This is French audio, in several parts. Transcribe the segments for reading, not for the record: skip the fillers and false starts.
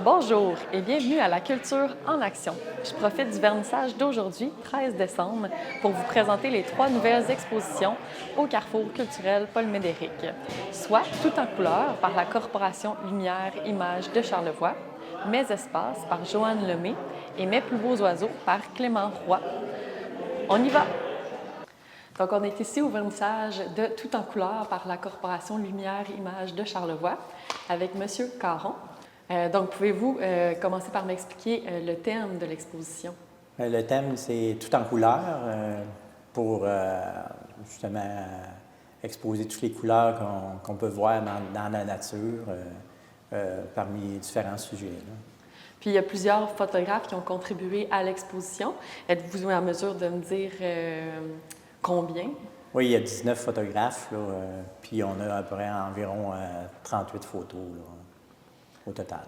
Bonjour et bienvenue à la Culture en action. Je profite du vernissage d'aujourd'hui, 13 décembre, pour vous présenter les 3 nouvelles expositions au Carrefour culturel Paul Médéric, soit Tout en couleurs par la Corporation Lumière Images de Charlevoix, Mes espaces par Joanne Lemay et Mes plus beaux oiseaux par Clément Roy. On y va! Donc, on est ici au vernissage de Tout en couleurs par la Corporation Lumière Images de Charlevoix avec M. Caron. Donc, pouvez-vous commencer par m'expliquer le thème de l'exposition? Le thème, c'est Tout en couleurs pour justement exposer toutes les couleurs qu'on peut voir dans la nature parmi différents sujets. Là. Puis, il y a plusieurs photographes qui ont contribué à l'exposition. Êtes-vous en mesure de me dire combien? Oui, il y a 19 photographes, là, puis on a à peu près environ 38 photos là, au total.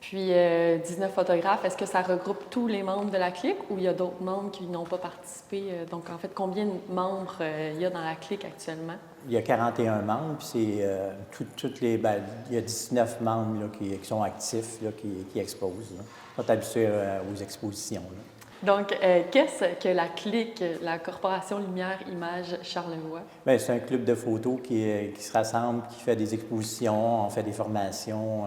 Puis, 19 photographes, est-ce que ça regroupe tous les membres de la clique ou il y a d'autres membres qui n'ont pas participé? Donc, en fait, combien de membres il y a dans la clique actuellement? Il y a 41 membres, puis c'est il y a 19 membres là, qui sont actifs, là, qui exposent. Là. Ils sont habitués aux expositions. Là. Donc, qu'est-ce que la clique, la Corporation Lumière Images Charlevoix? Bien, c'est un club de photos qui se rassemble, qui fait des expositions, on fait des formations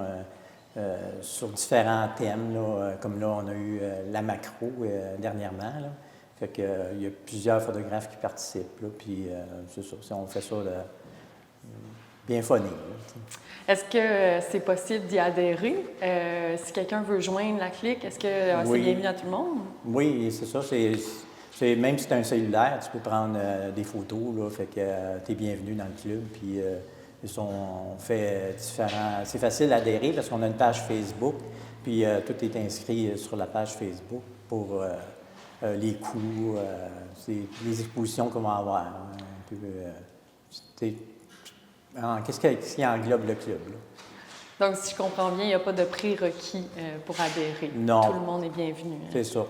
sur différents thèmes. Là, comme là, on a eu la macro dernièrement. Là. Fait que, il y a plusieurs photographes qui participent. Là, puis c'est ça, on fait ça bien funny. Est-ce que c'est possible d'y adhérer? Si quelqu'un veut joindre la clique, est-ce que c'est bienvenu à tout le monde? Oui, c'est ça. Même si tu as un cellulaire, tu peux prendre des photos. Là, fait que tu es bienvenu dans le club. Puis on fait différents. C'est facile d'adhérer parce qu'on a une page Facebook. Puis tout est inscrit sur la page Facebook pour les coûts, les expositions qu'on va avoir. Qu'est-ce qui englobe le club? Là? Donc, si je comprends bien, il n'y a pas de prérequis pour adhérer. Non. Tout le monde est bienvenu. Hein? C'est ça.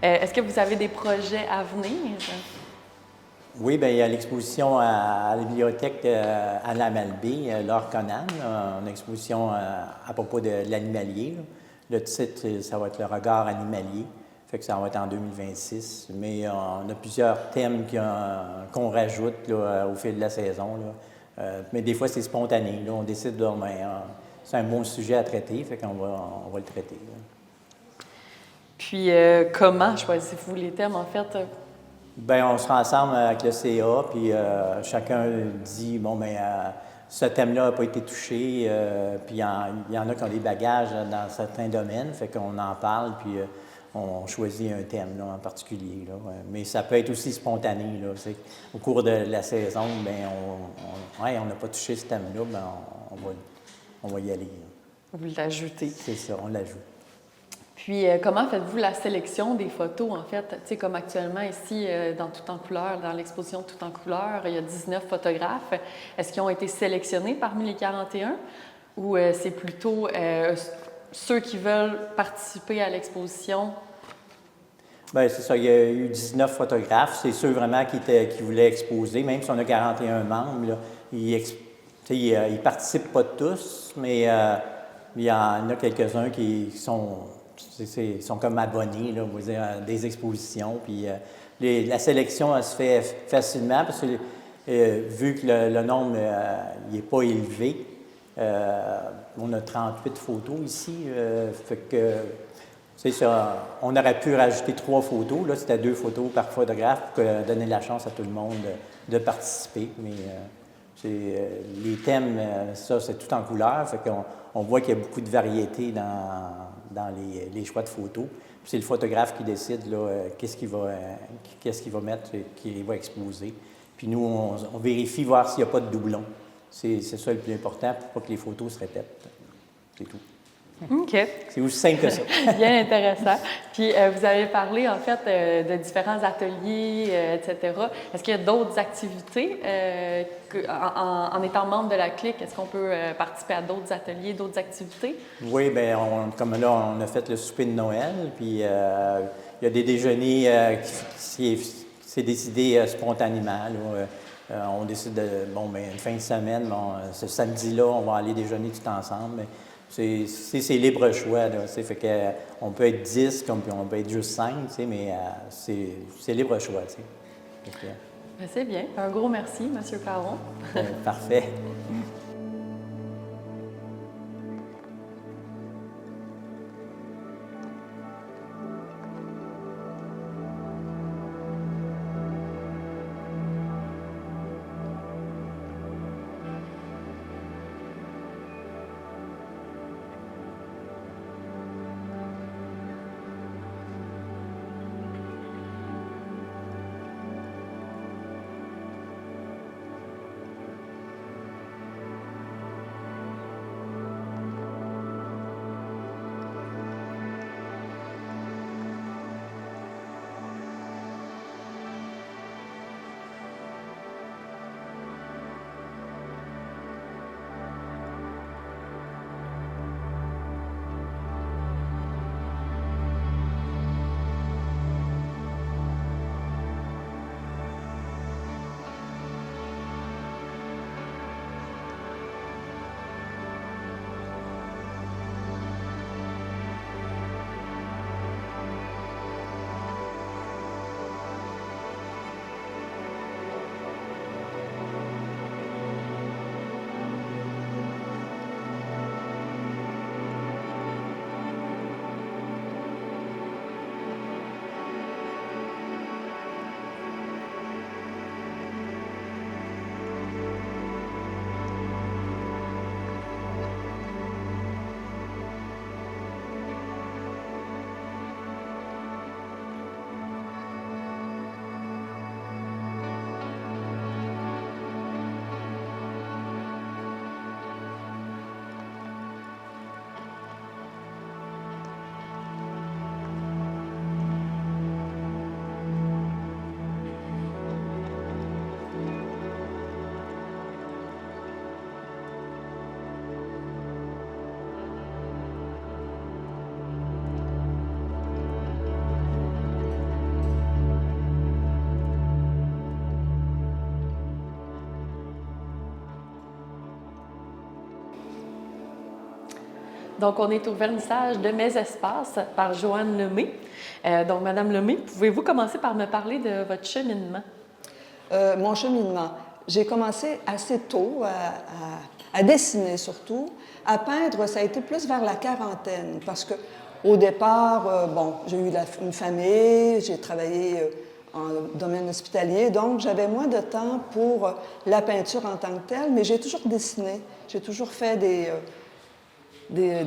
Est-ce que vous avez des projets à venir? Oui, bien, il y a l'exposition à la bibliothèque Anna Malbé, Laure Conan, une exposition à propos de l'animalier. Le titre, ça va être Le regard animalier. Fait que ça va être en 2026. Mais on a plusieurs thèmes qu'on rajoute là, au fil de la saison. Là. Mais des fois, c'est spontané. Là, on décide, c'est un bon sujet à traiter, fait qu'on on va le traiter. Là. Puis, comment choisissez-vous les thèmes, en fait? Bien, on se rend ensemble avec le CA, puis chacun dit, ce thème-là n'a pas été touché, puis il y en a qui ont des bagages dans certains domaines, fait qu'on en parle, puis on choisit un thème là, en particulier. Là, ouais. Mais ça peut être aussi spontané. Là, au cours de la saison, on n'a pas touché ce thème-là, on va y aller. Là. Vous l'ajoutez. C'est ça, on l'ajoute. Puis, comment faites-vous la sélection des photos, en fait? Tu sais, comme actuellement ici, dans Tout en couleur, dans l'exposition Tout en couleur, il y a 19 photographes. Est-ce qu'ils ont été sélectionnés parmi les 41 ou c'est plutôt ceux qui veulent participer à l'exposition? Bien, c'est ça. Il y a eu 19 photographes. C'est ceux vraiment qui voulaient exposer. Même si on a 41 membres, là, ils ne participent pas tous, mais il y en a quelques-uns qui sont comme abonnés, là, on va dire, à des expositions. Puis la sélection, elle se fait facilement parce que vu que le nombre n'est pas élevé, on a 38 photos ici. Fait que, c'est ça, on aurait pu rajouter 3 photos. Là, c'était 2 photos par photographe pour donner la chance à tout le monde de participer. Mais les thèmes, ça, c'est tout en couleur. Fait qu'on voit qu'il y a beaucoup de variété dans les choix de photos. Puis c'est le photographe qui décide là, qu'est-ce qu'il va mettre, qu'il va exposer. Puis nous, on vérifie voir s'il n'y a pas de doublons. C'est ça le plus important pour pas que les photos se répètent. C'est tout. OK. C'est aussi simple que ça. Bien intéressant. Puis, vous avez parlé, en fait, de différents ateliers, etc. Est-ce qu'il y a d'autres activités en étant membre de la Clique? Est-ce qu'on peut participer à d'autres ateliers, d'autres activités? Oui, bien, comme là, on a fait le souper de Noël, puis il y a des déjeuners qui s'est décidé spontanément. Là. On décide une fin de semaine, ce samedi-là, on va aller déjeuner tout ensemble. C'est libre choix. Là, fait que, on peut être 10, comme on peut être juste 5, mais c'est libre choix. C'est bien. Un gros merci, M. Caron. Parfait. Donc, on est au vernissage de Mes espaces par Joanne Lemay. Donc, Madame Lemay, pouvez-vous commencer par me parler de votre cheminement? Mon cheminement. j'ai commencé assez tôt à dessiner surtout. À peindre, ça a été plus vers la quarantaine parce que au départ, bon, j'ai eu une famille, j'ai travaillé en domaine hospitalier, donc j'avais moins de temps pour la peinture en tant que telle, mais j'ai toujours dessiné. J'ai toujours fait des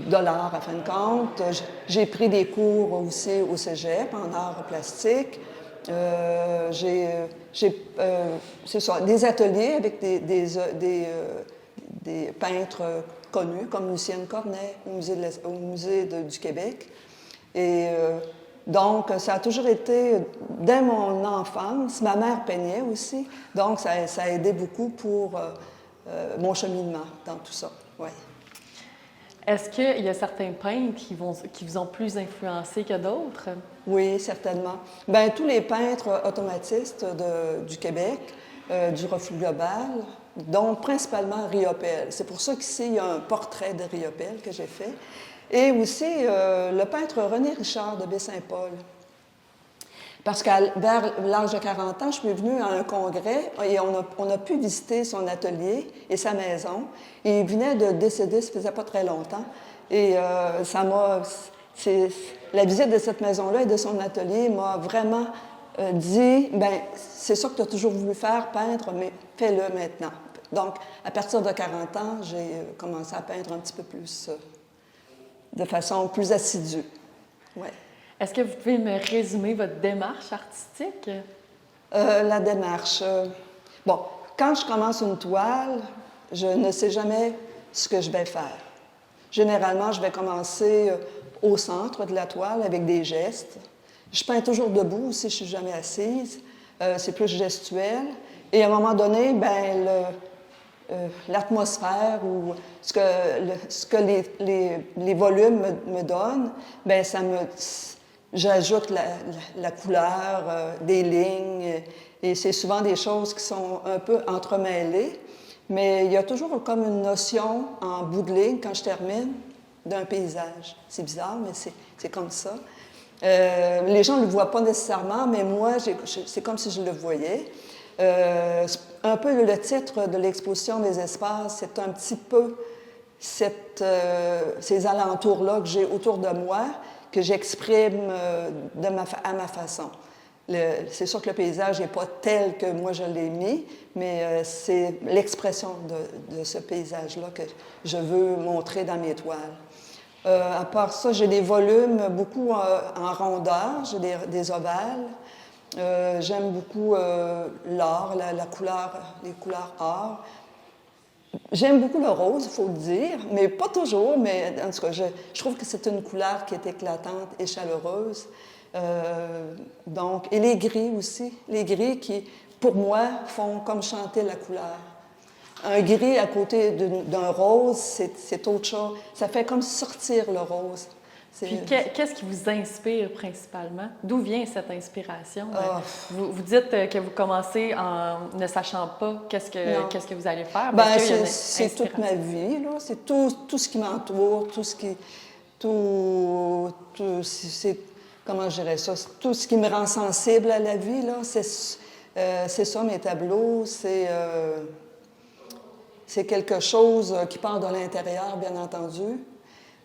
dollars, à fin de compte. J'ai pris des cours aussi au cégep en art plastique. C'est ça, des ateliers avec des peintres connus comme Lucienne Cornet au musée du Québec. Et donc, ça a toujours été, dès mon enfance, ma mère peignait aussi, donc ça a aidé beaucoup pour mon cheminement dans tout ça. Ouais. Est-ce qu'il y a certains peintres qui vous ont plus influencé que d'autres? Oui, certainement. Bien, tous les peintres automatistes du Québec, du reflux global, dont principalement Riopelle. C'est pour ça qu'ici, il y a un portrait de Riopelle que j'ai fait. Et aussi le peintre René Richard de Baie-Saint-Paul. Parce qu'à vers l'âge de 40 ans, je suis venue à un congrès et on a pu visiter son atelier et sa maison. Et il venait de décéder, ça faisait pas très longtemps. Et la visite de cette maison-là et de son atelier m'a vraiment dit, bien, c'est ça que tu as toujours voulu faire, peindre, mais fais-le maintenant. Donc, à partir de 40 ans, j'ai commencé à peindre un petit peu plus, de façon plus assidue. Ouais. Est-ce que vous pouvez me résumer votre démarche artistique? La démarche. Bon, quand je commence une toile, je ne sais jamais ce que je vais faire. Généralement, je vais commencer au centre de la toile avec des gestes. Je peins toujours debout aussi, je ne suis jamais assise. C'est plus gestuel. Et à un moment donné, ben, l'atmosphère ou ce que les volumes me donnent, ben, j'ajoute la couleur, des lignes, et c'est souvent des choses qui sont un peu entremêlées, mais il y a toujours comme une notion en bout de ligne, quand je termine, d'un paysage. C'est bizarre, mais c'est comme ça. Les gens ne le voient pas nécessairement, mais moi, c'est comme si je le voyais. Un peu le titre de l'exposition des espaces, c'est un petit peu ces alentours-là que j'ai autour de moi, que j'exprime à ma façon. C'est sûr que le paysage n'est pas tel que moi je l'ai mis, mais c'est l'expression de ce paysage-là que je veux montrer dans mes toiles. À part ça, j'ai des volumes beaucoup en rondeur, j'ai des ovales. J'aime beaucoup l'or, les couleurs or. J'aime beaucoup le rose, il faut le dire, mais pas toujours, mais en tout cas, je trouve que c'est une couleur qui est éclatante et chaleureuse. Donc, et les gris aussi, les gris qui, pour moi, font comme chanter la couleur. Un gris à côté d'un rose, c'est autre chose. Ça fait comme sortir le rose. Puis, qu'est-ce qui vous inspire principalement? D'où vient cette inspiration? Vous dites que vous commencez en ne sachant pas qu'est-ce que vous allez faire. Ben, c'est toute ma vie, là. C'est tout ce qui m'entoure, comment je dirais ça? Tout ce qui me rend sensible à la vie, là. C'est ça, mes tableaux. C'est quelque chose qui part de l'intérieur, bien entendu.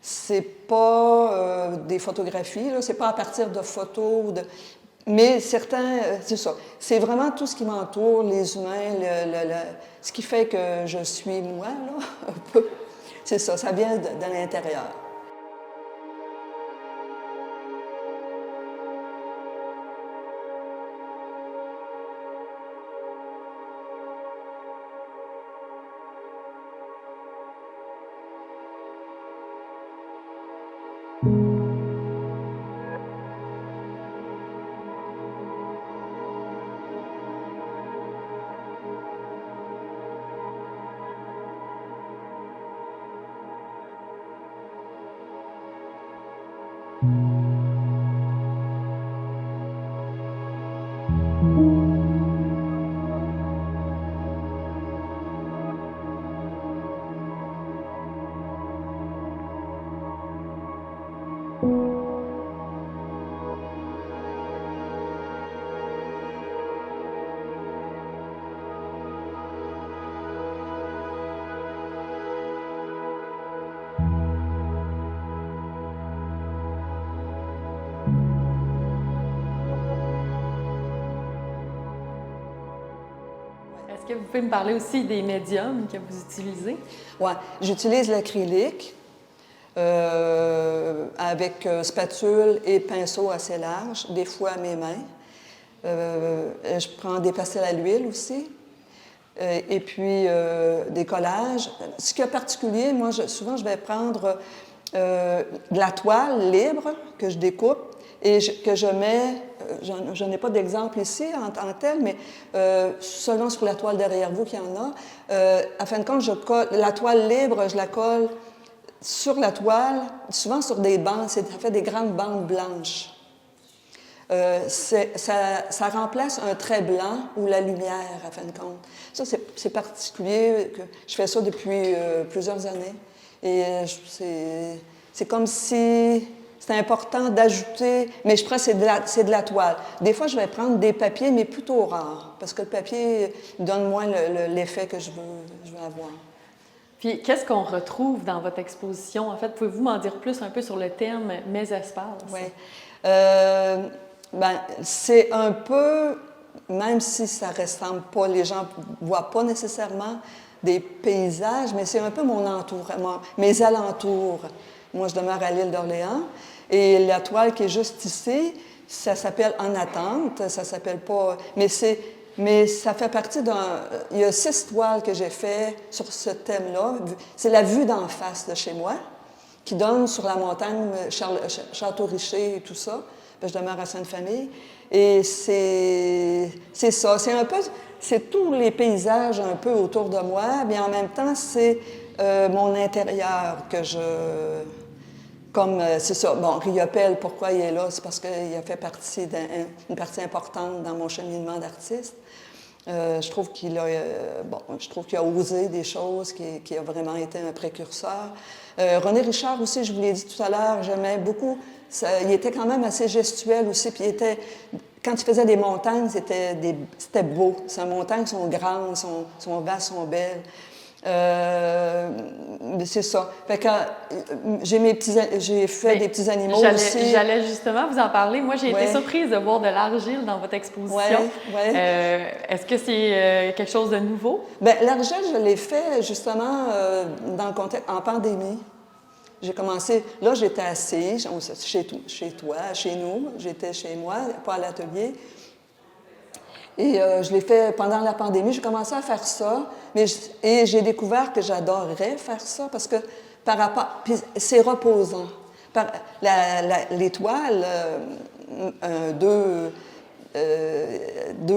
C'est pas des photographies, là, c'est pas à partir de photos, mais certains, c'est ça. C'est vraiment tout ce qui m'entoure, les humains, ce qui fait que je suis moi, là, un peu. C'est ça, ça vient de l'intérieur. Est-ce que vous pouvez me parler aussi des médiums que vous utilisez? Oui, j'utilise l'acrylique avec spatule et pinceau assez large, des fois à mes mains. Je prends des pastels à l'huile aussi. Et puis des collages. Ce qui est particulier, moi, souvent, je vais prendre de la toile libre que je découpe et que je mets, je n'ai pas d'exemple ici en tant que tel, mais seulement sur la toile derrière vous qu'il y en a. À fin de compte, je colle, la toile libre, je la colle sur la toile, souvent sur des bandes, ça fait des grandes bandes blanches. Ça remplace un trait blanc ou la lumière, à fin de compte. Ça, c'est particulier. Je fais ça depuis plusieurs années. Et c'est comme si c'était important d'ajouter... Mais je prends, c'est de la toile. Des fois, je vais prendre des papiers, mais plutôt rares, parce que le papier donne moins l'effet que je veux avoir. Puis, qu'est-ce qu'on retrouve dans votre exposition? En fait, pouvez-vous m'en dire plus un peu sur le thème « Mes espaces ». Oui. Ben, c'est un peu, même si ça ne ressemble pas, les gens ne voient pas nécessairement des paysages, mais c'est un peu mon entourement, mes alentours. Moi, je demeure à l'île d'Orléans et la toile qui est juste ici, ça s'appelle « En attente », ça s'appelle pas... Mais ça fait partie d'un... Il y a 6 toiles que j'ai fait sur ce thème-là. C'est la vue d'en face de chez moi, qui donne sur la montagne Château-Richer et tout ça. Je demeure à Sainte-Famille. Et c'est ça. C'est un peu... C'est tous les paysages un peu autour de moi, mais en même temps, c'est mon intérieur que je... Comme, c'est ça. Bon, Riopelle, pourquoi il est là? C'est parce qu'il a fait partie une partie importante dans mon cheminement d'artiste. Je trouve qu'il a osé des choses, qu'il a vraiment été un précurseur. René Richard aussi, je vous l'ai dit tout à l'heure, j'aimais beaucoup. Il était quand même assez gestuel aussi, puis quand il faisait des montagnes, c'était beau. Ces montagnes sont grandes, sont vastes, sont belles. C'est ça. Fait que j'ai fait des petits animaux aussi. J'allais justement vous en parler. Moi, j'ai été surprise de voir de l'argile dans votre exposition. Est-ce que c'est quelque chose de nouveau? Bien, l'argile, je l'ai fait justement dans le contexte, en pandémie. J'ai commencé, là, j'étais assise chez toi, chez nous. J'étais chez moi, pas à l'atelier. Et je l'ai fait pendant la pandémie. J'ai commencé à faire ça. Et j'ai découvert que j'adorerais faire ça parce que par rapport... Puis c'est reposant. Les toiles, deux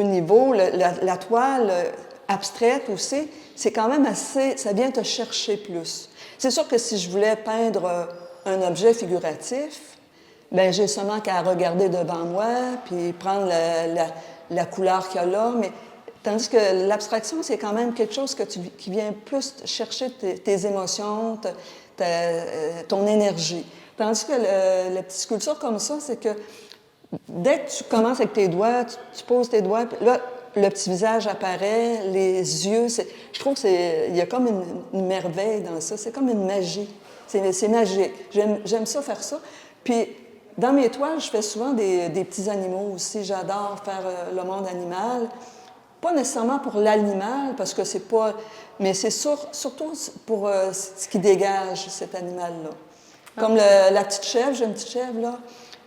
niveaux, la toile abstraite aussi, c'est quand même assez... Ça vient te chercher plus. C'est sûr que si je voulais peindre un objet figuratif, bien, j'ai seulement qu'à regarder devant moi puis prendre la couleur qu'il y a là, mais tandis que l'abstraction, c'est quand même quelque chose qui vient plus chercher tes émotions, ton énergie. Tandis que la petite sculpture comme ça, c'est que dès que tu commences avec tes doigts, tu poses tes doigts, puis là, le petit visage apparaît, les yeux, je trouve qu'il y a comme une merveille dans ça, c'est comme une magie, c'est magique. J'aime ça, faire ça. Puis, dans mes toiles, je fais souvent des petits animaux aussi. J'adore faire le monde animal. Pas nécessairement pour l'animal, parce que c'est pas... Mais c'est surtout pour ce qui dégage cet animal-là. Comme la petite chèvre, j'ai une petite chèvre, là.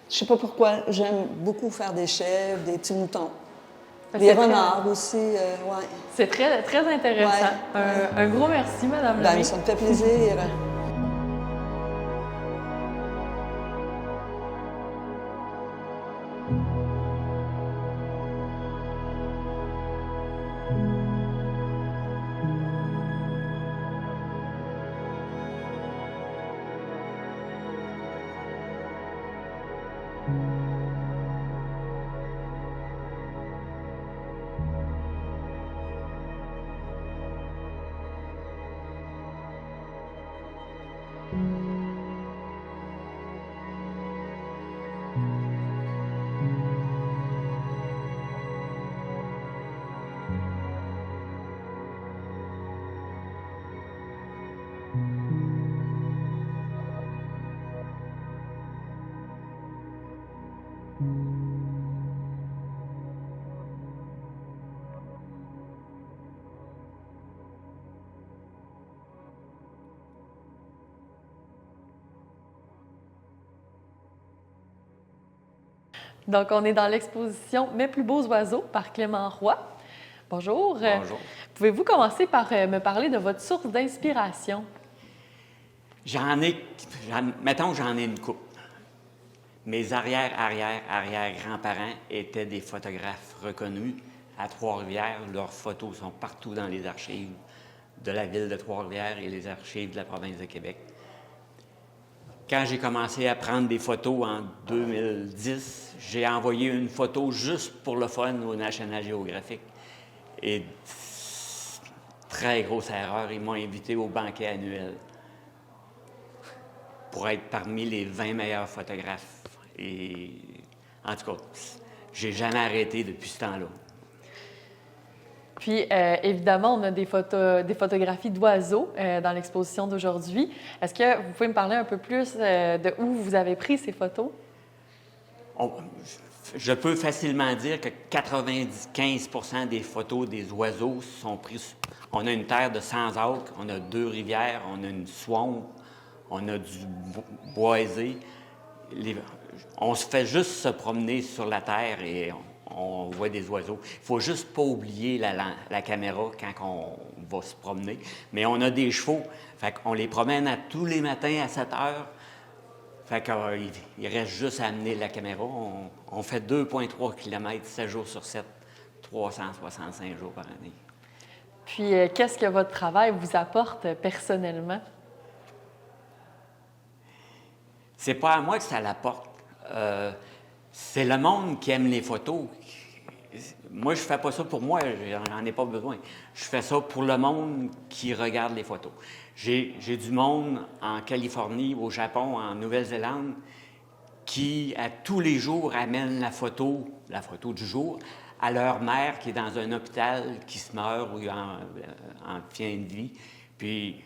Je sais pas pourquoi, j'aime beaucoup faire des chèvres, des petits moutons. Des renards aussi, ouais. C'est très, très intéressant. Un gros merci, Mme Lemay. Ça me fait plaisir. Donc, on est dans l'exposition Mes plus beaux oiseaux par Clément Roy. Bonjour. Bonjour. Pouvez-vous commencer par me parler de votre source d'inspiration? Mettons que j'en ai une couple. Mes arrière-arrière-arrière-grands-parents étaient des photographes reconnus à Trois-Rivières. Leurs photos sont partout dans les archives de la ville de Trois-Rivières et les archives de la province de Québec. Quand j'ai commencé à prendre des photos en 2010, j'ai envoyé une photo juste pour le fun au National Geographic. Et très grosse erreur, ils m'ont invité au banquet annuel pour être parmi les 20 meilleurs photographes. Et en tout cas, j'ai jamais arrêté depuis ce temps-là. Puis, évidemment, on a des photographies d'oiseaux dans l'exposition d'aujourd'hui. Est-ce que vous pouvez me parler un peu plus de où vous avez pris ces photos? Je peux facilement dire que 95% des photos des oiseaux sont prises. On a une terre de 100 acres, on a 2 rivières, on a une swamp, on a du boisé. On se fait juste se promener sur la terre et on voit des oiseaux. Il ne faut juste pas oublier la caméra quand on va se promener. Mais on a des chevaux. Fait qu'on les promène tous les matins à 7 heures. Fait qu'il reste juste à amener la caméra. On fait 2,3 km 7 jours sur 7, 365 jours par année. Puis, qu'est-ce que votre travail vous apporte personnellement? C'est pas à moi que ça l'apporte. C'est le monde qui aime les photos. Moi, je fais pas ça pour moi, j'en ai pas besoin. Je fais ça pour le monde qui regarde les photos. J'ai du monde en Californie, au Japon, en Nouvelle-Zélande, qui, à tous les jours, amènent la photo du jour, à leur mère qui est dans un hôpital, qui se meurt ou en fin de vie. Puis,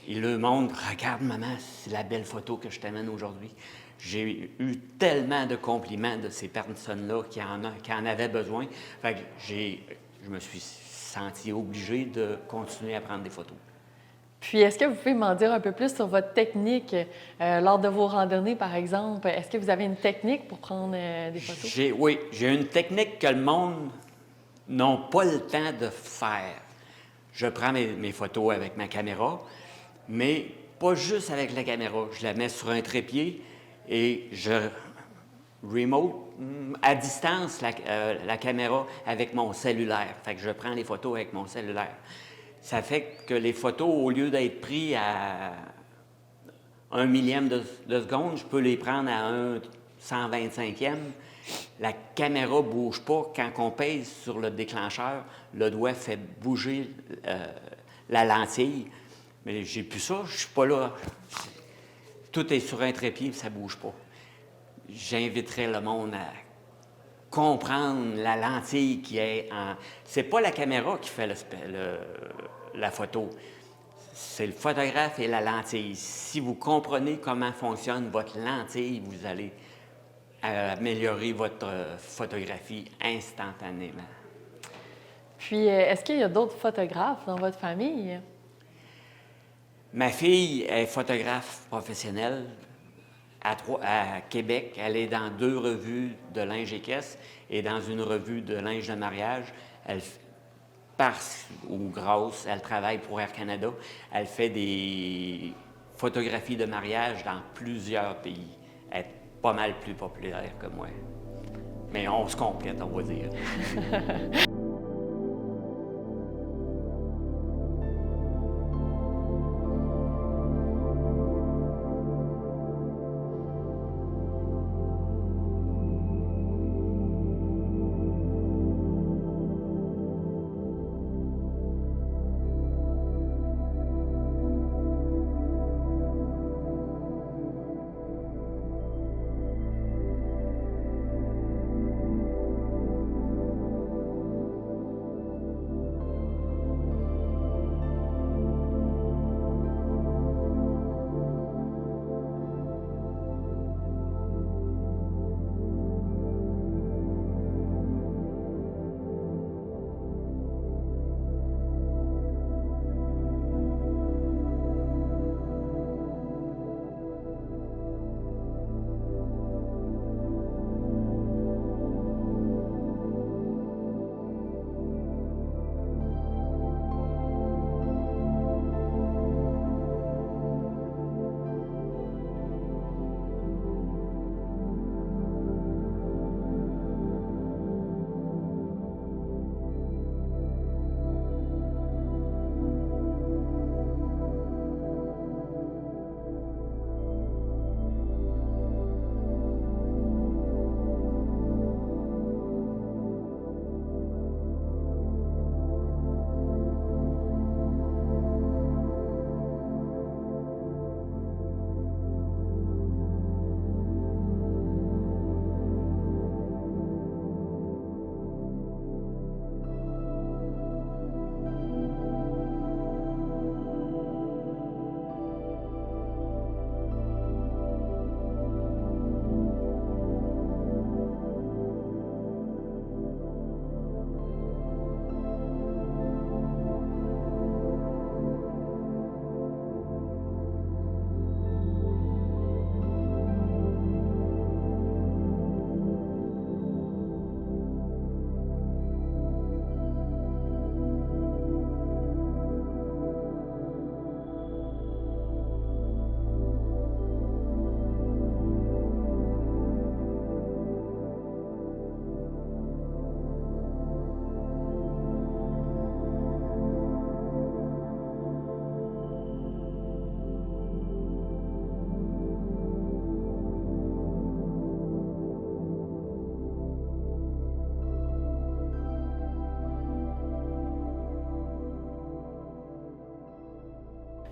ils leur montrent, « Regarde, maman, c'est la belle photo que je t'amène aujourd'hui. » J'ai eu tellement de compliments de ces personnes-là qui en avaient besoin. Fait que je me suis senti obligé de continuer à prendre des photos. Puis, est-ce que vous pouvez m'en dire un peu plus sur votre technique lors de vos randonnées, par exemple? Est-ce que vous avez une technique pour prendre des photos? Oui, j'ai une technique que le monde n'a pas le temps de faire. Je prends mes photos avec ma caméra, mais pas juste avec la caméra. Je la mets sur un trépied et je remote à distance la caméra avec mon cellulaire. Fait que je prends les photos avec mon cellulaire. Ça fait que les photos, au lieu d'être prises à 1 millième de seconde, je peux les prendre à 1/125e. La caméra ne bouge pas. Quand on pèse sur le déclencheur, le doigt fait bouger la lentille. Mais j'ai plus ça, je suis pas là. Tout est sur un trépied, ça ne bouge pas. J'inviterais le monde à comprendre la lentille qui est en... C'est pas la caméra qui fait la photo, c'est le photographe et la lentille. Si vous comprenez comment fonctionne votre lentille, vous allez améliorer votre photographie instantanément. Puis, est-ce qu'il y a d'autres photographes dans votre famille? Ma fille est photographe professionnelle à Québec. Elle est dans 2 revues de linge équestre et dans une revue de linge de mariage. Parce ou grâce, elle travaille pour Air Canada. Elle fait des photographies de mariage dans plusieurs pays. Elle est pas mal plus populaire que moi. Mais on se complète, on va dire.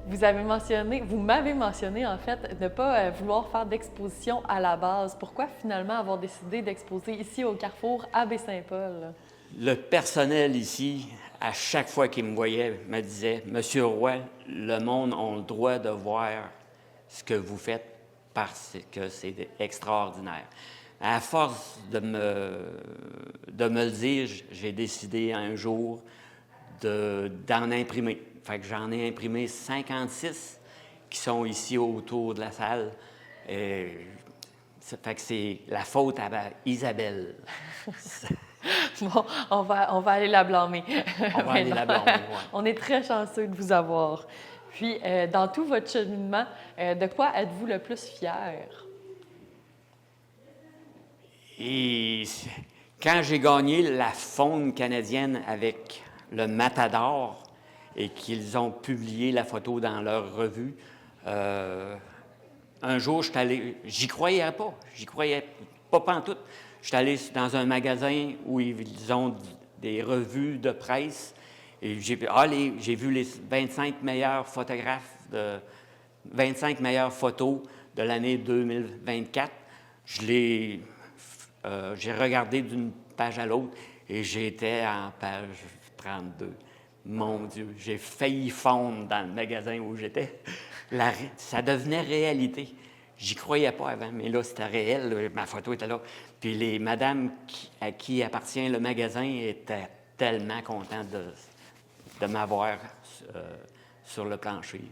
Vous m'avez mentionné en fait ne pas vouloir faire d'exposition à la base. Pourquoi finalement avoir décidé d'exposer ici au Carrefour à Baie-Saint-Paul? Le personnel ici, à chaque fois qu'il me voyait, me disait « Monsieur Roy, le monde a le droit de voir ce que vous faites parce que c'est extraordinaire. » À force de me le dire, j'ai décidé un jour d'en imprimer. Fait que j'en ai imprimé 56 qui sont ici autour de la salle. Et ça fait que c'est la faute à Isabelle. Bon, on va aller la blâmer. On va aller la blâmer, ouais. On est très chanceux de vous avoir. Puis, dans tout votre cheminement, de quoi êtes-vous le plus fier? Et quand j'ai gagné la faune canadienne avec le Matador et qu'ils ont publié la photo dans leur revue, un jour, j'y croyais pas pantoute. Je suis allé dans un magasin où ils ont des revues de presse et j'ai vu les 25 meilleurs photographes, 25 meilleures photos de l'année 2024. J'ai regardé d'une page à l'autre et j'étais en page 32. Mon Dieu, j'ai failli fondre dans le magasin où j'étais. Ça devenait réalité. J'y croyais pas avant, mais là, c'était réel. Là, ma photo était là. Puis les madames à qui appartient le magasin étaient tellement contentes de m'avoir sur le plancher.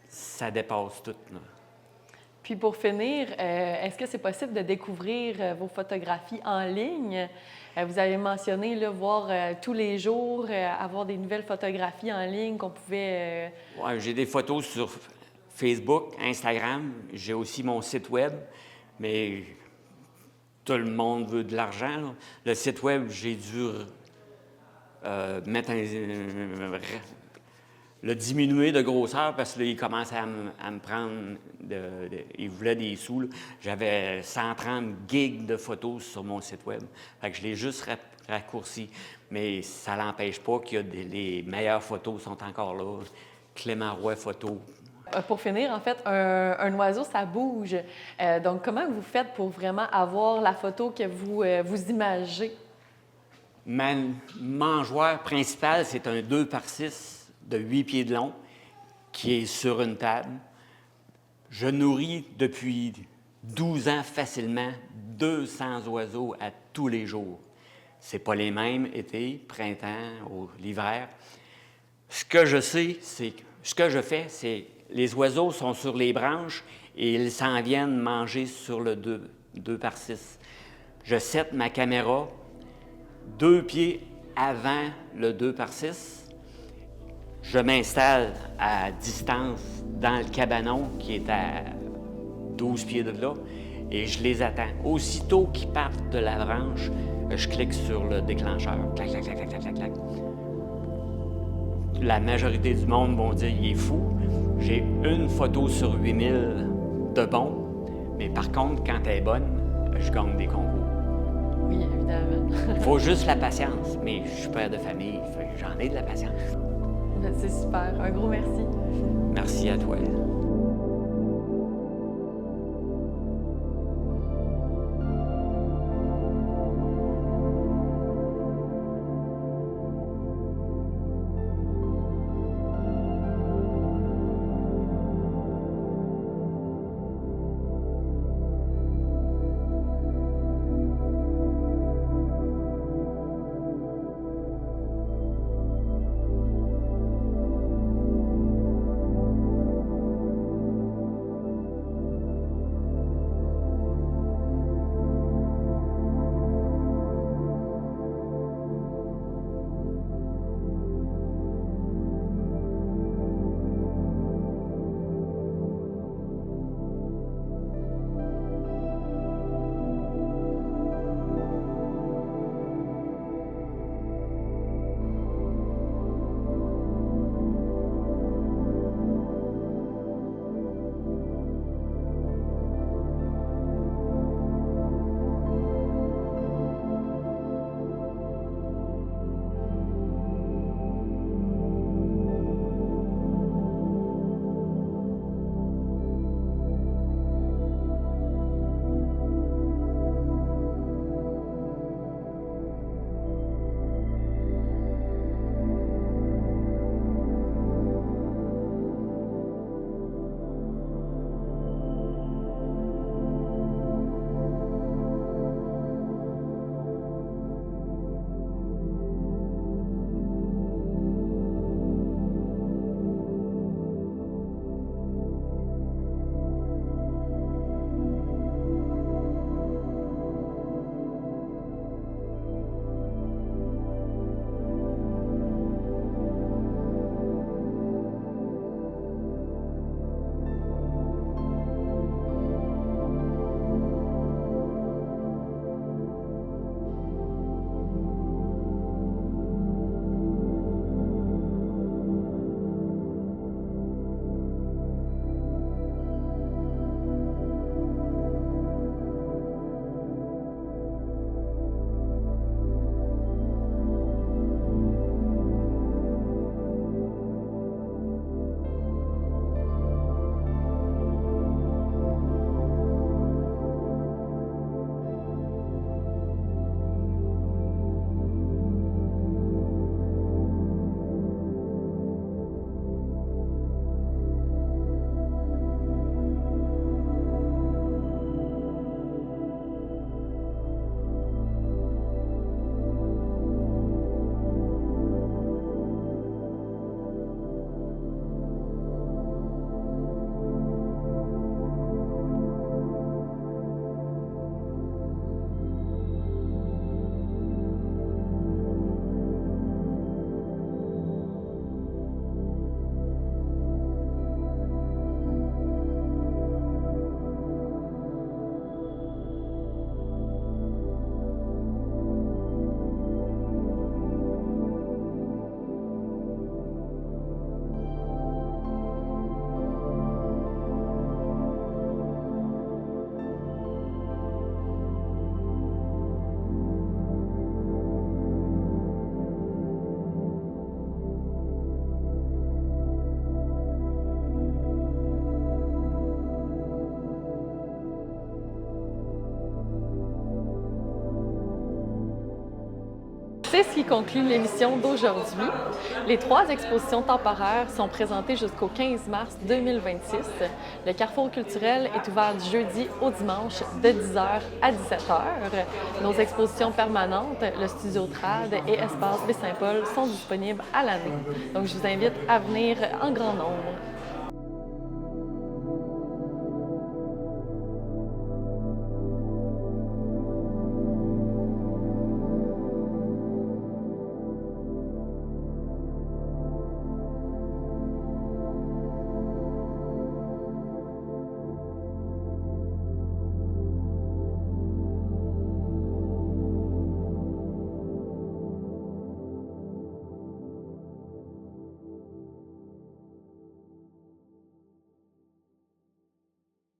Ça dépasse tout, là. Puis pour finir, est-ce que c'est possible de découvrir vos photographies en ligne? Vous avez mentionné là, voir tous les jours, avoir des nouvelles photographies en ligne qu'on pouvait... Ouais, j'ai des photos sur Facebook, Instagram. J'ai aussi mon site Web, mais tout le monde veut de l'argent, là. Le site Web, j'ai dû le diminuer de grosseur parce qu'il commençait à me prendre, il voulait des sous, là. J'avais 130 gigs de photos sur mon site Web. Fait que je l'ai juste raccourci. Mais ça n'empêche pas que les meilleures photos sont encore là. Clément Roy Photo. Pour finir, en fait, un oiseau, ça bouge. Donc, comment vous faites pour vraiment avoir la photo que vous imagez? Ma mangeoire principale, c'est un 2x6 de 8 pieds de long qui est sur une table. Je nourris depuis 12 ans facilement 200 oiseaux à tous les jours. Ce pas les mêmes été, printemps, l'hiver. Ce que je fais, c'est les oiseaux sont sur les branches et ils s'en viennent manger sur le 2x6. Je sette ma caméra 2 pieds avant le 2x6. Je m'installe à distance dans le cabanon qui est à 12 pieds de là et je les attends. Aussitôt qu'ils partent de la branche, je clique sur le déclencheur. Clac, clac, clac, clac, clac, clac, clac. La majorité du monde vont dire « il est fou ». J'ai une photo sur 8000 de bon, mais par contre, quand elle est bonne, je gagne des concours. Oui, évidemment. Il faut juste la patience, mais je suis père de famille, j'en ai de la patience. C'est super. Un gros merci. Merci à toi. C'est ce qui conclut l'émission d'aujourd'hui. Les 3 expositions temporaires sont présentées jusqu'au 15 mars 2026. Le Carrefour culturel est ouvert du jeudi au dimanche de 10h à 17h. Nos expositions permanentes, le Studio Trad et Espace Baie-Saint-Paul, sont disponibles à l'année. Donc, je vous invite à venir en grand nombre.